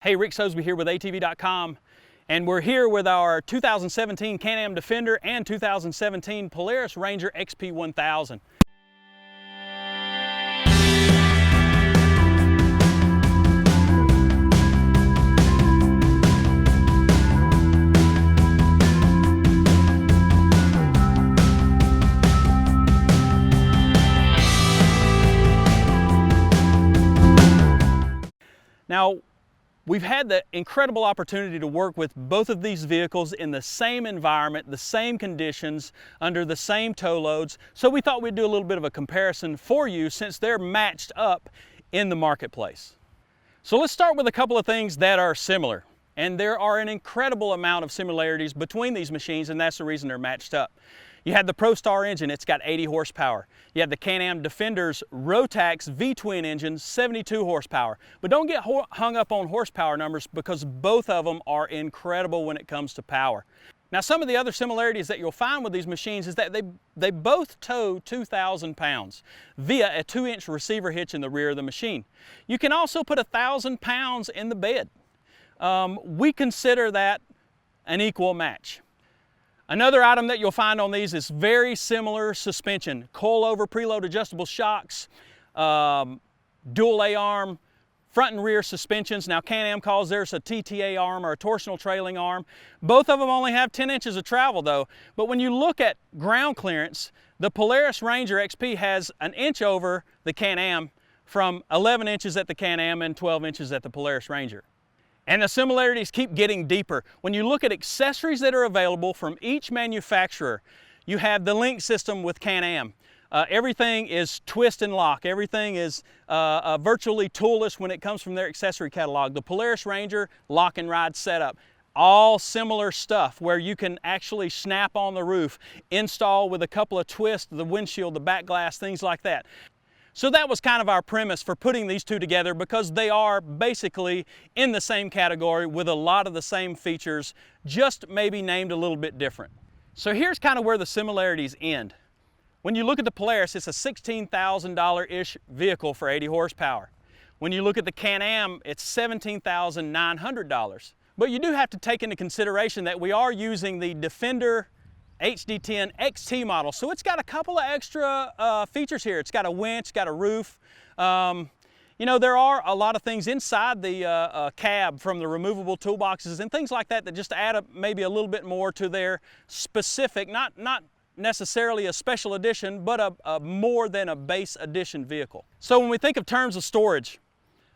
Hey, Rick Sosby here with ATV.com, and we're here with our 2017 Can-Am Defender and 2017 Polaris Ranger XP1000. Now, we've had the incredible opportunity to work with both of these vehicles in the same environment, the same conditions, under the same tow loads, so we thought we'd do a little bit of a comparison for you since they're matched up in the marketplace. So let's start with a couple of things that are similar, and there are an incredible amount of similarities between these machines, and that's the reason they're matched up. You have the ProStar engine, it's got 80 horsepower. You have the Can-Am Defender's Rotax V-twin engine, 72 horsepower. But don't get hung up on horsepower numbers because both of them are incredible when it comes to power. Now, some of the other similarities that you'll find with these machines is that they both tow 2,000 pounds via a 2-inch receiver hitch in the rear of the machine. You can also put 1,000 pounds in the bed. We consider that an equal match. Another item that you'll find on these is very similar suspension. Coil-over preload adjustable shocks, dual A-arm, front and rear suspensions. Now Can-Am calls theirs a TTA arm or a torsional trailing arm. Both of them only have 10 inches of travel though. But when you look at ground clearance, the Polaris Ranger XP has an inch over the Can-Am from 11 inches at the Can-Am and 12 inches at the Polaris Ranger. And the similarities keep getting deeper. When you look at accessories that are available from each manufacturer, you have the link system with Can-Am. Everything is twist and lock. Everything is virtually toolless when it comes from their accessory catalog. The Polaris Ranger, lock and ride setup. All similar stuff where you can actually snap on the roof, install with a couple of twists, the windshield, the back glass, things like that. So that was kind of our premise for putting these two together because they are basically in the same category with a lot of the same features, just maybe named a little bit different. So here's kind of where the similarities end. When you look at the Polaris, it's a $16,000-ish vehicle for 80 horsepower. When you look at the Can-Am, it's $17,900. But you do have to take into consideration that we are using the Defender HD10 XT model, so it's got a couple of extra features here. It's got a winch, got a roof. You know, there are a lot of things inside the cab from the removable toolboxes and things like that that just add up maybe a little bit more to their specific, not necessarily a special edition, but a more than a base edition vehicle. So when we think of terms of storage,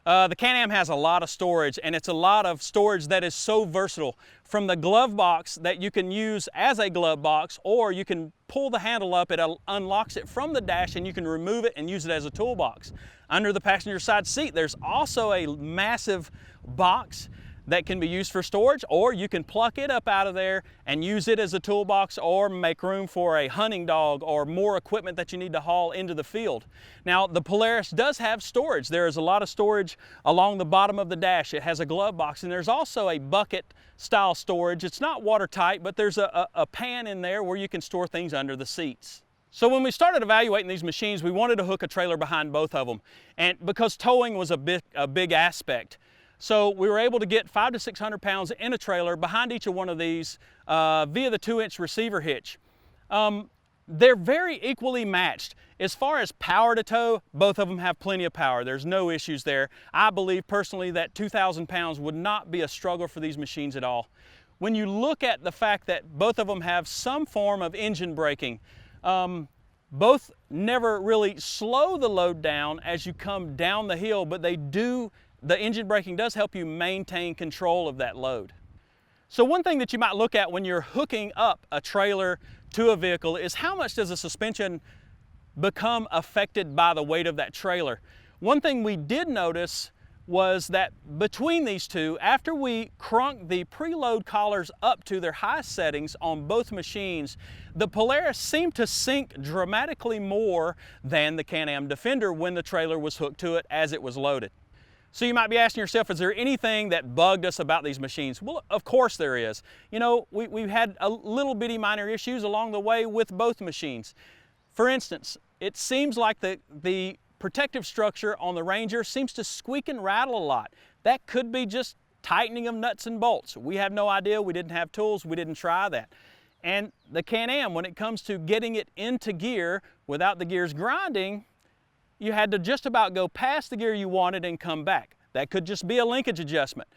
the Can-Am has a lot of storage, and it's a lot of storage that is so versatile. From the glove box that you can use as a glove box, or you can pull the handle up, it unlocks it from the dash and you can remove it and use it as a toolbox. Under the passenger side seat, there's also a massive box that can be used for storage, or you can pluck it up out of there and use it as a toolbox or make room for a hunting dog or more equipment that you need to haul into the field. Now, the Polaris does have storage. There is a lot of storage along the bottom of the dash. It has a glove box, and there's also a bucket style storage. It's not watertight, but there's a pan in there where you can store things under the seats. So when we started evaluating these machines, we wanted to hook a trailer behind both of them, and because towing was a big aspect. So we were able to get 500 to 600 pounds in a trailer behind each of one of these via the 2-inch receiver hitch. They're very equally matched. As far as power to tow, both of them have plenty of power. There's no issues there. I believe personally that 2,000 pounds would not be a struggle for these machines at all. When you look at the fact that both of them have some form of engine braking, both never really slow the load down as you come down the hill, but they do. The engine braking does help you maintain control of that load. So one thing that you might look at when you're hooking up a trailer to a vehicle is how much does the suspension become affected by the weight of that trailer. One thing we did notice was that between these two, after we crunked the preload collars up to their highest settings on both machines, the Polaris seemed to sink dramatically more than the Can-Am Defender when the trailer was hooked to it as it was loaded. So you might be asking yourself, is there anything that bugged us about these machines? Well, of course there is. You know, we've had a little bitty minor issues along the way with both machines. For instance, it seems like the protective structure on the Ranger seems to squeak and rattle a lot. That could be just tightening of nuts and bolts. We have no idea, we didn't have tools, we didn't try that. And the Can-Am, when it comes to getting it into gear without the gears grinding, you had to just about go past the gear you wanted and come back. That could just be a linkage adjustment.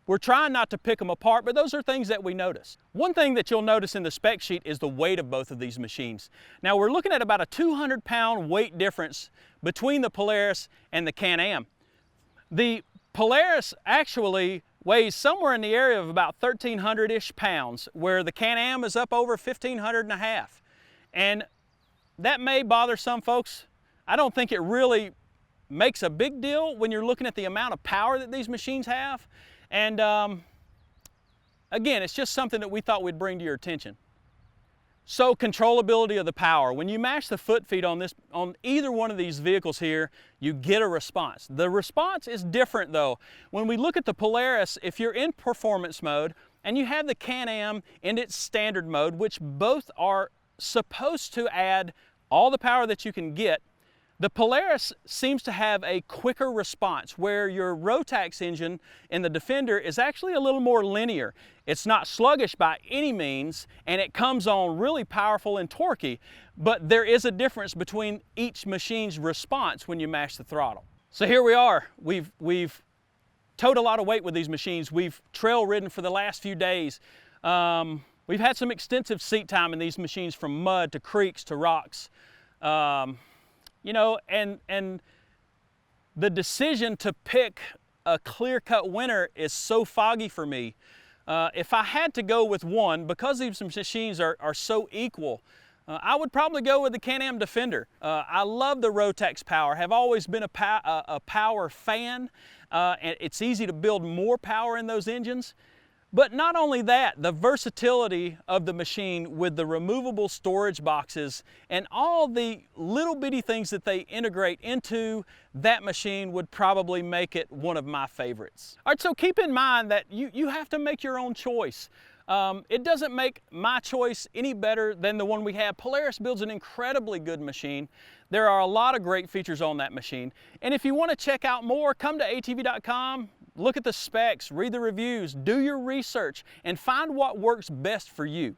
We're trying not to pick them apart, but those are things that we notice. One thing that you'll notice in the spec sheet is the weight of both of these machines. Now we're looking at about a 200-pound weight difference between the Polaris and the Can-Am. The Polaris actually weighs somewhere in the area of about 1,300-ish pounds, where the Can-Am is up over 1,500 and a half. And that may bother some folks. I don't think it really makes a big deal when you're looking at the amount of power that these machines have. And again, it's just something that we thought we'd bring to your attention. So controllability of the power. When you mash the foot feet on either one of these vehicles here, you get a response. The response is different though. When we look at the Polaris, if you're in performance mode and you have the Can-Am in its standard mode, which both are supposed to add all the power that you can get, the Polaris seems to have a quicker response, where your Rotax engine in the Defender is actually a little more linear. It's not sluggish by any means, and it comes on really powerful and torquey, but there is a difference between each machine's response when you mash the throttle. So here we are. We've towed a lot of weight with these machines. We've trail ridden for the last few days. We've had some extensive seat time in these machines, from mud to creeks to rocks. You know, and the decision to pick a clear-cut winner is so foggy for me. If I had to go with one, because these machines are so equal, I would probably go with the Can-Am Defender. I love the Rotax power, have always been a power fan, and it's easy to build more power in those engines. But not only that, the versatility of the machine with the removable storage boxes and all the little bitty things that they integrate into that machine would probably make it one of my favorites. All right, so keep in mind that you have to make your own choice. It doesn't make my choice any better than the one we have. Polaris builds an incredibly good machine. There are a lot of great features on that machine. And if you want to check out more, come to ATV.com. Look at the specs, read the reviews, do your research, and find what works best for you.